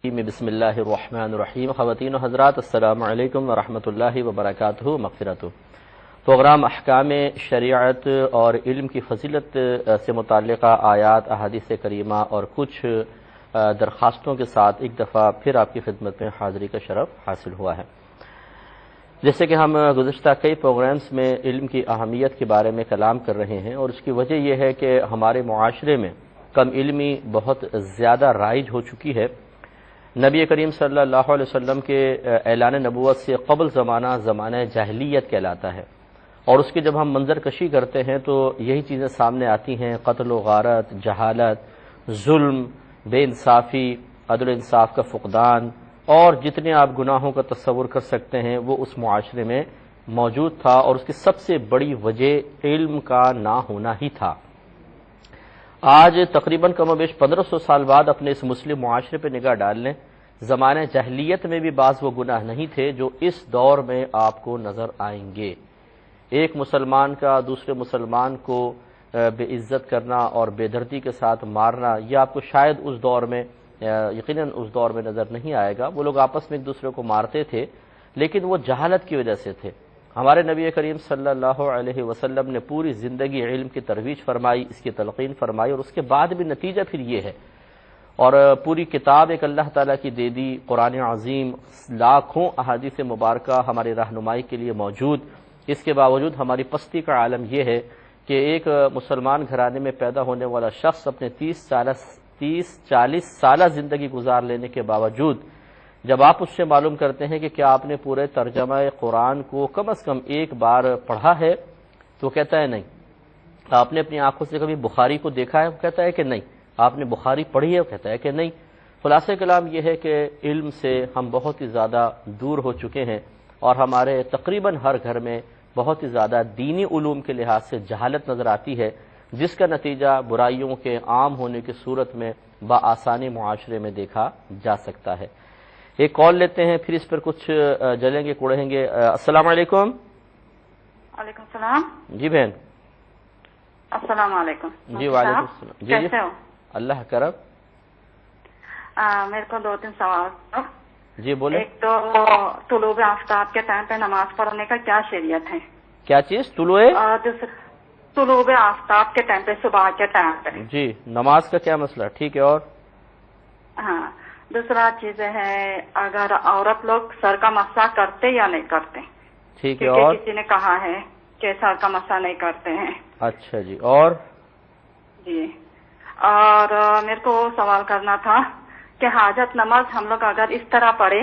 بسم اللہ الرحمن الرحیم. خواتین و حضرات، السلام علیکم ورحمۃ اللہ وبرکاتہ. مغفرت پروگرام احکام شریعت اور علم کی فضیلت سے متعلقہ آیات، احادیث کریمہ اور کچھ درخواستوں کے ساتھ ایک دفعہ پھر آپ کی خدمت میں حاضری کا شرف حاصل ہوا ہے. جیسے کہ ہم گزشتہ کئی پروگرامز میں علم کی اہمیت کے بارے میں کلام کر رہے ہیں، اور اس کی وجہ یہ ہے کہ ہمارے معاشرے میں کم علمی بہت زیادہ رائج ہو چکی ہے. نبی کریم صلی اللہ علیہ وسلم کے اعلان نبوت سے قبل زمانہ جاہلیت کہلاتا ہے، اور اس کی جب ہم منظر کشی کرتے ہیں تو یہی چیزیں سامنے آتی ہیں: قتل و غارت، جہالت، ظلم، بے انصافی، عدل و انصاف کا فقدان، اور جتنے آپ گناہوں کا تصور کر سکتے ہیں وہ اس معاشرے میں موجود تھا، اور اس کی سب سے بڑی وجہ علم کا نہ ہونا ہی تھا. آج تقریباً کم و بیش 1500 سال بعد اپنے اس مسلم معاشرے پہ نگاہ ڈال لیں، زمانہ جاہلیت میں بھی بعض وہ گناہ نہیں تھے جو اس دور میں آپ کو نظر آئیں گے. ایک مسلمان کا دوسرے مسلمان کو بے عزت کرنا اور بے دردی کے ساتھ مارنا، یہ آپ کو شاید اس دور میں یقیناً اس دور میں نظر نہیں آئے گا. وہ لوگ آپس میں ایک دوسرے کو مارتے تھے، لیکن وہ جہالت کی وجہ سے تھے. ہمارے نبی کریم صلی اللہ علیہ وسلم نے پوری زندگی علم کی ترویج فرمائی، اس کی تلقین فرمائی، اور اس کے بعد بھی نتیجہ پھر یہ ہے. اور پوری کتاب ایک اللہ تعالیٰ کی دے دی، قرآن عظیم، لاکھوں احادیث مبارکہ ہماری رہنمائی کے لیے موجود. اس کے باوجود ہماری پستی کا عالم یہ ہے کہ ایک مسلمان گھرانے میں پیدا ہونے والا شخص اپنے 30-40 سالہ زندگی گزار لینے کے باوجود جب آپ اس سے معلوم کرتے ہیں کہ کیا آپ نے پورے ترجمہ قرآن کو کم از کم ایک بار پڑھا ہے، تو کہتا ہے نہیں. آپ نے اپنی آنکھوں سے کبھی بخاری کو دیکھا ہے؟ وہ کہتا ہے کہ نہیں. آپ نے بخاری پڑھی ہے؟ وہ کہتا ہے کہ نہیں. خلاصہ کلام یہ ہے کہ علم سے ہم بہت ہی زیادہ دور ہو چکے ہیں، اور ہمارے تقریباً ہر گھر میں بہت ہی زیادہ دینی علوم کے لحاظ سے جہالت نظر آتی ہے، جس کا نتیجہ برائیوں کے عام ہونے کی صورت میں بآسانی معاشرے میں دیکھا جا سکتا ہے. ایک کال لیتے ہیں، پھر اس پر کچھ جلیں گے کوڑیں گے. السلام علیکم. وعلیکم السلام. جی بہن. السلام علیکم. جی وعلیکم السلام. جی کیسے ہو؟ اللہ کرم. میرے کو 2-3 سوال. جی بولے. ایک تو طلوع آفتاب کے ٹائم پہ نماز پڑھنے کا کیا شریعت ہے؟ کیا چیز؟ طلوع آفتاب کے ٹائم پہ، صبح کے ٹائم پہ. جی نماز کا کیا مسئلہ؟ ٹھیک ہے. اور ہاں، دوسرا چیز ہے اگر عورت لوگ سر کا مسح کرتے یا نہیں کرتے؟ ٹھیک ہے. اور کسی نے کہا ہے کہ سر کا مسح نہیں کرتے ہیں. اچھا جی. اور جی، اور میرے کو سوال کرنا تھا کہ حاجت نماز ہم لوگ اگر اس طرح پڑھے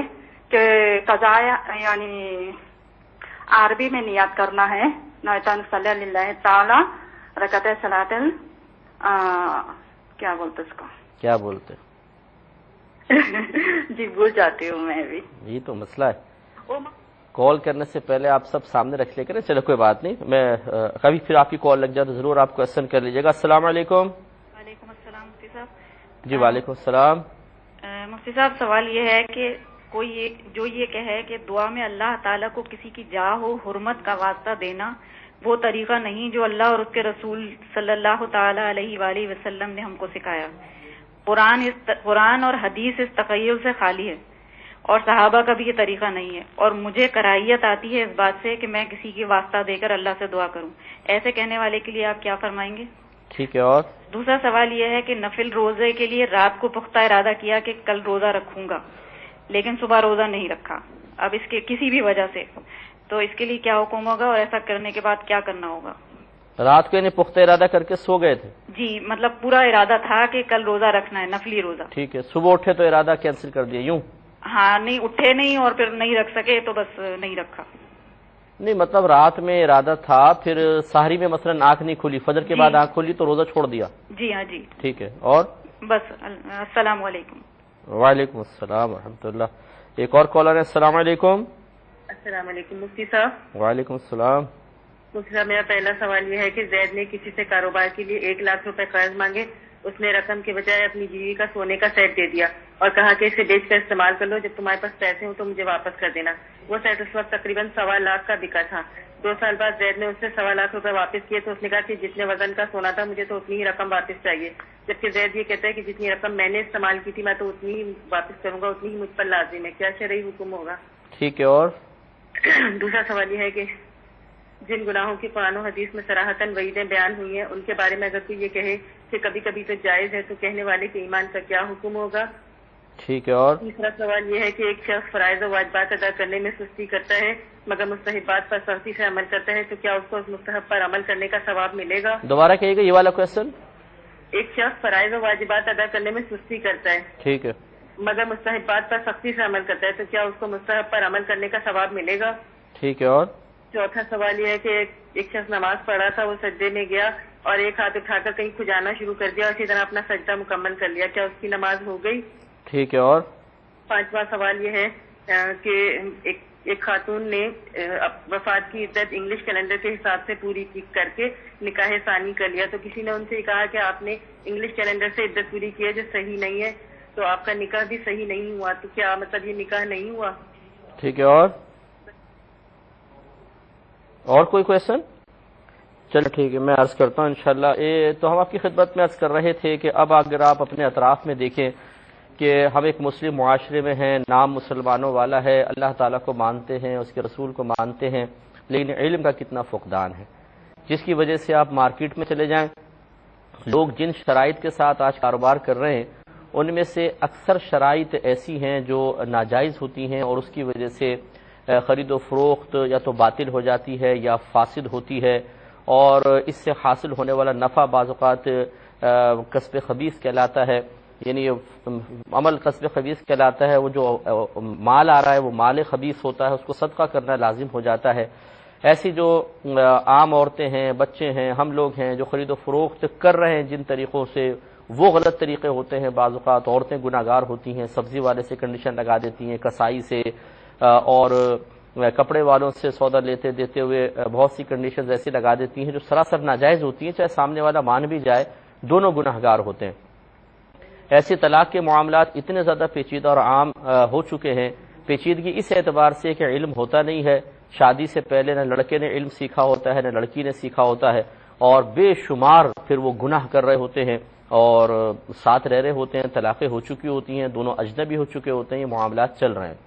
کہ قضاء یعنی عربی میں نیت کرنا ہے، نویتن صلی اللہ تعالی رکعت صلاۃ کیا بولتے اس کو؟ کیا بولتے؟ جی بھول جاتی ہوں میں بھی. یہ تو مسئلہ ہے. کال کرنے سے پہلے آپ سب سامنے رکھ لے کریں. چلو کوئی بات نہیں، میں کبھی پھر آپ کی کال لگ جائے تو ضرور آپ کو ایسن کر لیجیے گا. السلام علیکم. وعلیکم السلام مفتی صاحب. جی وعلیکم السلام. مفتی صاحب سوال یہ ہے کہ کوئی جو یہ کہے کہ دعا میں اللہ تعالیٰ کو کسی کی جاہ و حرمت کا واسطہ دینا وہ طریقہ نہیں جو اللہ اور اس کے رسول صلی اللہ تعالی علیہ وآلہ وسلم نے ہم کو سکھایا. قرآن اور حدیث اس تخیل سے خالی ہے، اور صحابہ کا بھی یہ طریقہ نہیں ہے، اور مجھے کراہیت آتی ہے اس بات سے کہ میں کسی کی واسطہ دے کر اللہ سے دعا کروں. ایسے کہنے والے کے لیے آپ کیا فرمائیں گے؟ ٹھیک ہے. اور دوسرا سوال یہ ہے کہ نفل روزے کے لیے رات کو پختہ ارادہ کیا کہ کل روزہ رکھوں گا، لیکن صبح روزہ نہیں رکھا اب اس کے کسی بھی وجہ سے، تو اس کے لیے کیا حکم ہوگا، اور ایسا کرنے کے بعد کیا کرنا ہوگا؟ رات کو انہیں پختہ ارادہ کر کے سو گئے تھے؟ جی، مطلب پورا ارادہ تھا کہ کل روزہ رکھنا ہے، نفلی روزہ. ٹھیک ہے. صبح اٹھے تو ارادہ کینسل کر دیا یوں؟ ہاں، نہیں اٹھے نہیں اور پھر نہیں رکھ سکے تو بس نہیں رکھا. نہیں مطلب رات میں ارادہ تھا، پھر سحری میں مثلا آنکھ نہیں کھلی، فجر کے بعد آنکھ کھلی تو روزہ چھوڑ دیا؟ جی ہاں. جی ٹھیک ہے. اور بس. السلام علیکم. وعلیکم السلام ورحمۃ اللہ. ایک اور کالر ہے. السلام علیکم. السلام علیکم مفتی صاحب. وعلیکم السلام. مفتی صاحب میرا پہلا سوال یہ ہے کہ زید نے کسی سے کاروبار کے لیے 1 لاکھ روپے قرض مانگے اس نے رقم کے بجائے اپنی بیوی کا سونے کا سیٹ دے دیا اور کہا کہ اسے بیچ کر استعمال کر لو، جب تمہارے پاس پیسے ہوں تو مجھے واپس کر دینا۔ وہ سیٹ اس وقت تقریباً 1.25 لاکھ کا بکا تھا۔ 2 سال بعد زید نے اس سے 1.25 لاکھ روپے واپس کیے تو اس نے کہا کہ جتنے وزن کا سونا تھا مجھے تو اتنی ہی رقم واپس چاہیے، جبکہ زید یہ کہتا ہے کہ جتنی رقم میں نے استعمال کی تھی میں تو اتنی ہی واپس کروں گا، اتنی ہی مجھ پر لازم ہے۔ کیا شرعی حکم ہوگا؟ ٹھیک ہے، اور دوسرا سوال یہ ہے کہ جن گناہوں کی قرآن و حدیث میں صراحتاً وعیدیں بیان ہوئی ہیں ان کے بارے میں اگر کوئی یہ کہے کہ کبھی کبھی تو جائز ہے تو کہنے والے کے ایمان کا کیا حکم ہوگا؟ ٹھیک ہے، اور تیسرا سوال یہ ہے کہ ایک شخص فرائض و واجبات ادا کرنے میں سستی کرتا ہے مگر مستحبات پر سختی سے عمل کرتا ہے تو کیا اس کو اس مستحب پر عمل کرنے کا ثواب ملے گا؟ دوبارہ کہیے گا یہ والا کوشچن۔ ایک شخص فرائض و واجبات ادا کرنے میں سستی کرتا ہے ٹھیک ہے، مگر مستحبات پر سختی سے عمل کرتا ہے تو کیا اس کو مستحب پر عمل کرنے کا ثواب ملے گا؟ ٹھیک ہے، اور چوتھا سوال یہ ہے کہ ایک شخص نماز پڑھ رہا تھا، وہ سجدے میں گیا اور ایک ہاتھ اٹھا کر کہیں کھجانا شروع کر دیا اور اسی طرح اپنا سجدہ مکمل کر لیا، کیا اس کی نماز ہو گئی؟ ٹھیک ہے، اور پانچواں سوال یہ ہے کہ ایک خاتون نے وفات کی عدت انگلش کیلنڈر کے حساب سے پوری کر کے نکاح ثانی کر لیا، تو کسی نے ان سے کہا کہ آپ نے انگلش کیلنڈر سے عدت پوری کی ہے جو صحیح نہیں ہے، تو آپ کا نکاح بھی صحیح نہیں ہوا، تو کیا مطلب یہ نکاح نہیں ہوا؟ ٹھیک ہے، اور کوئی کوشچن؟ چلو ٹھیک ہے، میں عرض کرتا ہوں انشاءاللہ۔ تو ہم آپ کی خدمت میں عرض کر رہے تھے کہ اب اگر آپ اپنے اطراف میں دیکھیں کہ ہم ایک مسلم معاشرے میں ہیں، نام مسلمانوں والا ہے، اللہ تعالیٰ کو مانتے ہیں، اس کے رسول کو مانتے ہیں، لیکن علم کا کتنا فقدان ہے، جس کی وجہ سے آپ مارکیٹ میں چلے جائیں، لوگ جن شرائط کے ساتھ آج کاروبار کر رہے ہیں ان میں سے اکثر شرائط ایسی ہیں جو ناجائز ہوتی ہیں اور اس کی وجہ سے خرید و فروخت یا تو باطل ہو جاتی ہے یا فاسد ہوتی ہے، اور اس سے حاصل ہونے والا نفع بعض اوقات کسب خبیث کہلاتا ہے، یعنی عمل کسب خبیث کہلاتا ہے، وہ جو مال آ رہا ہے وہ مال خبیث ہوتا ہے، اس کو صدقہ کرنا لازم ہو جاتا ہے۔ ایسی جو عام عورتیں ہیں، بچے ہیں، ہم لوگ ہیں جو خرید و فروخت کر رہے ہیں جن طریقوں سے، وہ غلط طریقے ہوتے ہیں، بعض اوقات عورتیں گناہ گار ہوتی ہیں، سبزی والے سے کنڈیشن لگا دیتی ہیں، کسائی سے اور کپڑے والوں سے سودا دیتے ہوئے بہت سی کنڈیشنز ایسی لگا دیتی ہیں جو سراسر ناجائز ہوتی ہیں، چاہے سامنے والا مان بھی جائے، دونوں گناہ گار ہوتے ہیں۔ ایسے طلاق کے معاملات اتنے زیادہ پیچیدہ اور عام ہو چکے ہیں، پیچیدگی اس اعتبار سے کہ علم ہوتا نہیں ہے، شادی سے پہلے نہ لڑکے نے علم سیکھا ہوتا ہے نہ لڑکی نے سیکھا ہوتا ہے، اور بے شمار پھر وہ گناہ کر رہے ہوتے ہیں اور ساتھ رہ رہے ہوتے ہیں، طلاقیں ہو چکی ہوتی ہیں، دونوں اجنبی ہو چکے ہوتے ہیں، یہ معاملات چل رہے ہیں۔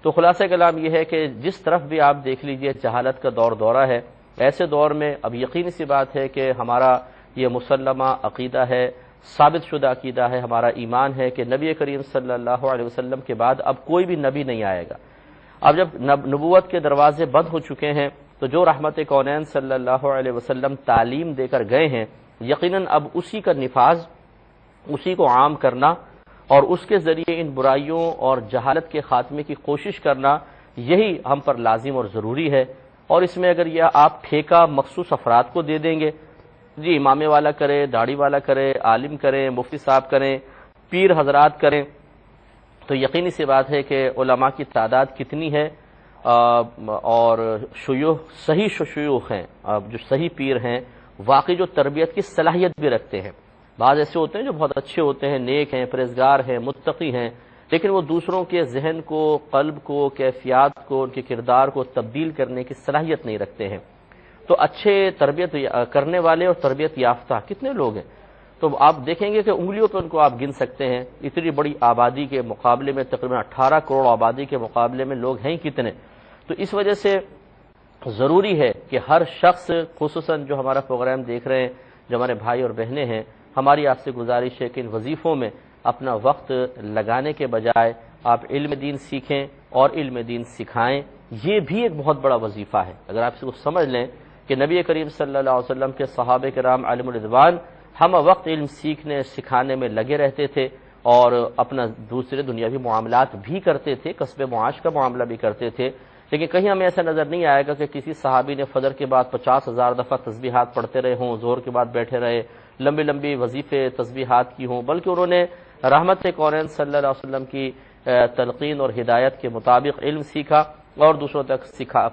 تو خلاصہ کلام یہ ہے کہ جس طرف بھی آپ دیکھ لیجئے جہالت کا دورہ ہے، ایسے دور میں اب یقینی سی بات ہے کہ ہمارا یہ مسلمہ عقیدہ ہے، ثابت شدہ عقیدہ ہے، ہمارا ایمان ہے کہ نبی کریم صلی اللہ علیہ وسلم کے بعد اب کوئی بھی نبی نہیں آئے گا۔ اب جب نبوت کے دروازے بند ہو چکے ہیں تو جو رحمت کونین صلی اللہ علیہ وسلم تعلیم دے کر گئے ہیں، یقیناً اب اسی کا نفاذ، اسی کو عام کرنا اور اس کے ذریعے ان برائیوں اور جہالت کے خاتمے کی کوشش کرنا، یہی ہم پر لازم اور ضروری ہے۔ اور اس میں اگر یہ آپ ٹھیکہ مخصوص افراد کو دے دیں گے، جی امامے والا کرے، داڑھی والا کرے، عالم کریں، مفتی صاحب کریں، پیر حضرات کریں، تو یقینی سی بات ہے کہ علماء کی تعداد کتنی ہے، اور شیوخ صحیح شیوخ ہیں، جو صحیح پیر ہیں، واقعی جو تربیت کی صلاحیت بھی رکھتے ہیں۔ بعض ایسے ہوتے ہیں جو بہت اچھے ہوتے ہیں، نیک ہیں، پرہیزگار ہیں، متقی ہیں، لیکن وہ دوسروں کے ذہن کو، قلب کو، کیفیات کو، ان کے کردار کو تبدیل کرنے کی صلاحیت نہیں رکھتے ہیں۔ تو اچھے تربیت کرنے والے اور تربیت یافتہ کتنے لوگ ہیں، تو آپ دیکھیں گے کہ انگلیوں پہ ان کو آپ گن سکتے ہیں۔ اتنی بڑی آبادی کے مقابلے میں، تقریباً 18 کروڑ آبادی کے مقابلے میں لوگ ہیں کتنے، تو اس وجہ سے ضروری ہے کہ ہر شخص، خصوصاً جو ہمارا پروگرام دیکھ رہے ہیں، جو ہمارے بھائی اور بہنیں ہیں، ہماری آپ سے گزارش ہے کہ ان وظیفوں میں اپنا وقت لگانے کے بجائے آپ علم دین سیکھیں اور علم دین سکھائیں۔ یہ بھی ایک بہت بڑا وظیفہ ہے۔ اگر آپ اس کو سمجھ لیں کہ نبی کریم صلی اللہ علیہ وسلم کے صحابہ کرام علیہم الرضوان ہم وقت علم سیکھنے سکھانے میں لگے رہتے تھے اور اپنا دوسرے دنیاوی معاملات بھی کرتے تھے، کسب معاش کا معاملہ بھی کرتے تھے، لیکن کہیں ہمیں ایسا نظر نہیں آئے گا کہ کسی صحابی نے فجر کے بعد 50,000 دفعہ تسبیحات پڑھتے رہے ہوں، ظہر کے بعد بیٹھے رہے، لمبی لمبی وظیفے تسبیحات کی ہوں، بلکہ انہوں نے رحمت کونین صلی اللہ علیہ وسلم کی تلقین اور ہدایت کے مطابق علم سیکھا اور دوسروں تک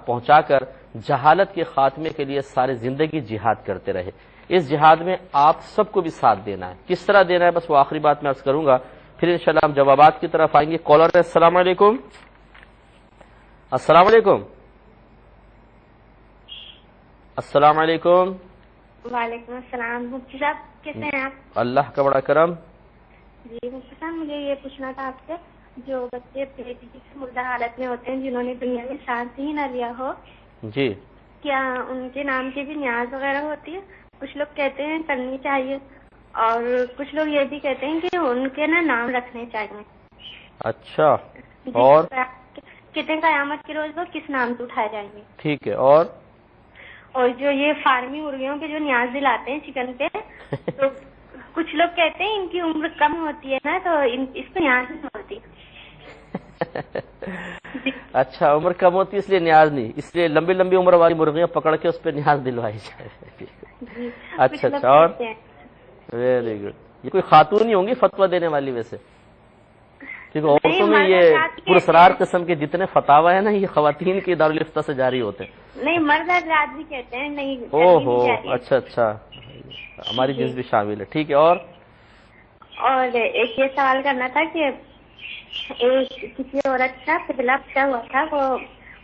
پہنچا کر جہالت کے خاتمے کے لیے ساری زندگی جہاد کرتے رہے۔ اس جہاد میں آپ سب کو بھی ساتھ دینا ہے. کس طرح دینا ہے بس وہ آخری بات میں عرض کروں گا, پھر انشاءاللہ ہم جوابات کی طرف آئیں گے. کالر ہے, السلام علیکم. السلام علیکم. السلام علیکم. وعلیکم السلام. مفتی صاحب کیسے ہیں آپ؟ اللہ کا بڑا کرم. جی مفتی صاحب مجھے یہ پوچھنا تھا آپ سے, جو بچے پیٹ سے مردہ حالت میں ہوتے ہیں جنہوں نے دنیا میں سانس ہی نہ لیا ہو, جی کیا ان کے نام کی بھی نیاز وغیرہ ہوتی ہے؟ کچھ لوگ کہتے ہیں کرنی چاہیے, اور کچھ لوگ یہ بھی کہتے ہیں کہ ان کے نا نام رکھنے چاہیے. اچھا, اور کہتے ہیں قیامت کے روز وہ کس نام سے اٹھائے جائیں گے. ٹھیک ہے, اور جو یہ فارمی مرغیوں کے جو نیاز دلاتے ہیں چکن پہ, تو کچھ لوگ کہتے ہیں ان کی عمر کم ہوتی ہے نا, تو اس پہ نیاز نہیں ہوتی. اچھا, عمر کم ہوتی ہے اس لیے نیاز نہیں, اس لیے لمبی لمبی عمر والی مرغیاں پکڑ کے اس پہ نیاز دلوائی جائے. اچھا اچھا, اور ویری گڈ. یہ کوئی خاتون ہی ہوں گی فتویٰ دینے والی ویسے, کیونکہ عورتوں میں یہ پرسرار قسم کے جتنے فتاوی ہیں نا یہ خواتین کے دارالفتہ سے جاری ہوتے ہیں. نہیں, مرد حضرات بھی کہتے ہیں نہیں. او ہو, اچھا اچھا, ہماری جنس بھی شامل ہے. ٹھیک ہے, اور ایک یہ سوال کرنا تھا کہ کسی عورت کا پہلا بچہ ہوا تھا, وہ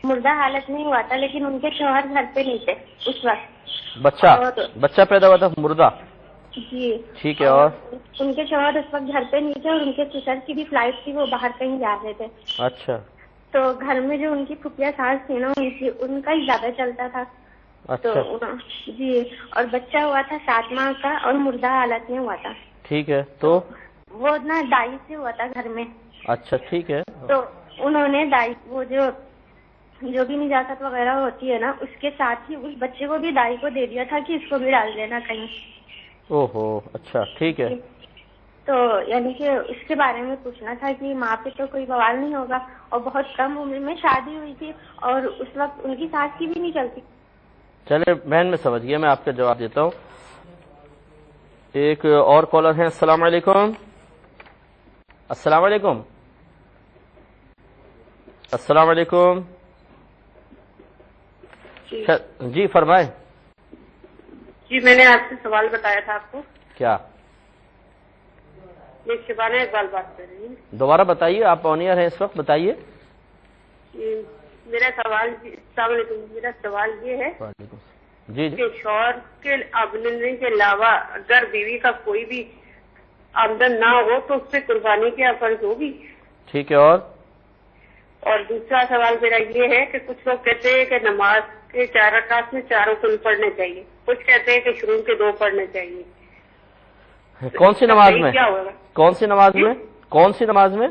مردہ حالت میں ہوا تھا لیکن ان کے شوہر گھر پہ نہیں تھے اس وقت. بچہ پیدا ہوا تھا مردہ. جی ٹھیک ہے, اور ان کے شوہر اس وقت گھر پہ نہیں تھے, اور ان کے سسر کی بھی فلائٹ تھی, وہ باہر کہیں جا رہے تھے. اچھا, تو گھر میں جو ان کی پھپھیا ساس تھی نا, ان کا ہی زیادہ چلتا تھا. اچھا جی, اور بچہ ہوا تھا 7 ماہ کا اور مردہ حالت میں ہوا تھا. ٹھیک ہے, تو وہ نا دائی سے ہوا تھا گھر میں. اچھا ٹھیک ہے, تو انہوں نے دائی, وہ جو بھی نجاست وغیرہ ہوتی ہے نا, اس کے ساتھ ہی اس بچے کو بھی دائی کو دے دیا تھا کہ اس کو بھی ڈال دینا کہیں. او ہو, اچھا ٹھیک ہے. تو یعنی کہ اس کے بارے میں پوچھنا تھا کہ ماں پہ تو کوئی بوال نہیں ہوگا, اور بہت کم عمر میں شادی ہوئی تھی, اور اس وقت ان کی سانس کی بھی نہیں چلتی. چلے بہن, میں سمجھ گیا, میں آپ کا جواب دیتا ہوں. ایک اور کالر ہیں, السلام علیکم. السلام علیکم. السلام علیکم. جی فرمائیں. جی میں نے آپ سے سوال بتایا تھا آپ کو. کیا؟ میں شبانہ اقبال بات کر رہی ہوں. دوبارہ بتائیے, آپ آن ایئر ہیں اس وقت, بتائیے. میرا سوال, السلام علیکم, میرا سوال یہ ہے جی کہ شوہر کے آمدنی کے علاوہ اگر بیوی کا کوئی بھی آمدن نہ ہو تو اس پہ قربانی کیا فرض ہوگی؟ ٹھیک ہے, اور دوسرا سوال میرا یہ ہے کہ کچھ لوگ کہتے ہیں کہ نماز کے 4 رکعت میں 4 رکن پڑھنے چاہیے, کچھ کہتے ہیں کہ شروع کے 2 پڑھنے چاہیے. کون سی نماز میں؟ کیا ہوگا؟ کون سی نماز میں؟